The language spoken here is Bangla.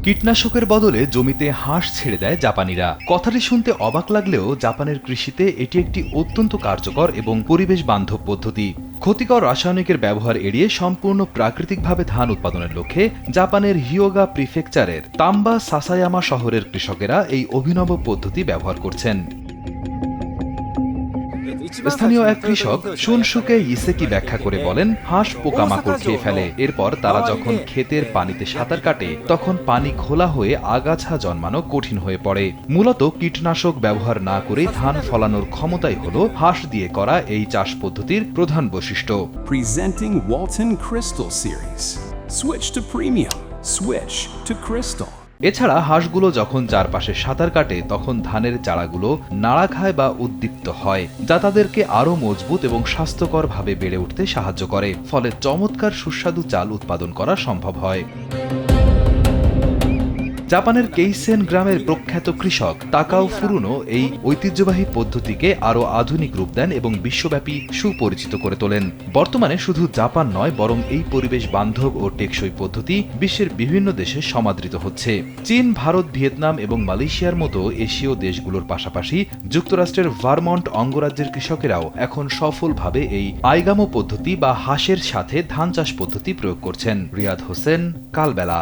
কীটনাশকের বদলে জমিতে হাঁস ছেড়ে দেয় জাপানিরা। কথাটি শুনতে অবাক লাগলেও জাপানের কৃষিতে এটি একটি অত্যন্ত কার্যকর এবং পরিবেশ বান্ধব পদ্ধতি। ক্ষতিকর রাসায়নিকের ব্যবহার এড়িয়ে সম্পূর্ণ প্রাকৃতিকভাবে ধান উৎপাদনের লক্ষ্যে জাপানের হিয়োগা প্রিফেকচারের তাম্বা সাসায়ামা শহরের কৃষকেরা এই অভিনব পদ্ধতি ব্যবহার করছেন। স্থানীয় এক কৃষক শুনসুকে ইসেকি ব্যাখ্যা করে বলেন, হাঁস পোকামাকড় খেয়ে ফেলে। এরপর তারা যখন ক্ষেতের পানিতে সাঁতার কাটে তখন পানি ঘোলা হয়ে আগাছা জন্মানো কঠিন হয়ে পড়ে। মূলত কীটনাশক ব্যবহার না করে ধান ফলানোর ক্ষমতাই হলো হাঁস দিয়ে করা এই চাষ পদ্ধতির প্রধান বৈশিষ্ট্য। Presenting Walton Crystal Series. Switch to premium. Switch to Crystal. এছাড়া হাঁসগুলো যখন চারপাশে সাঁতার কাটে তখন ধানের চারাগুলো নাড়া খায় বা উদ্দীপ্ত হয়, যা তাদেরকে আরও মজবুত এবং স্বাস্থ্যকরভাবে বেড়ে উঠতে সাহায্য করে। ফলে চমৎকার সুস্বাদু চাল উৎপাদন করা সম্ভব হয়। জাপানের কেইসেন গ্রামের প্রখ্যাত কৃষক তাকাও ফুরুনো এই ঐতিহ্যবাহী পদ্ধতিকে আরও আধুনিক রূপ দেন এবং বিশ্বব্যাপী সুপরিচিত করে তোলেন। বর্তমানে শুধু জাপান নয়, বরং এই পরিবেশ বান্ধব ও টেকসই পদ্ধতি বিশ্বের বিভিন্ন দেশে সমাদৃত হচ্ছে। চীন, ভারত, ভিয়েতনাম এবং মালয়েশিয়ার মতো এশীয় দেশগুলোর পাশাপাশি যুক্তরাষ্ট্রের ভারমন্ট অঙ্গরাজ্যের কৃষকেরাও এখন সফলভাবে এই আইগামো পদ্ধতি বা হাঁসের সাথে ধান চাষ পদ্ধতি প্রয়োগ করছেন। রিয়াদ হোসেন, কালবেলা।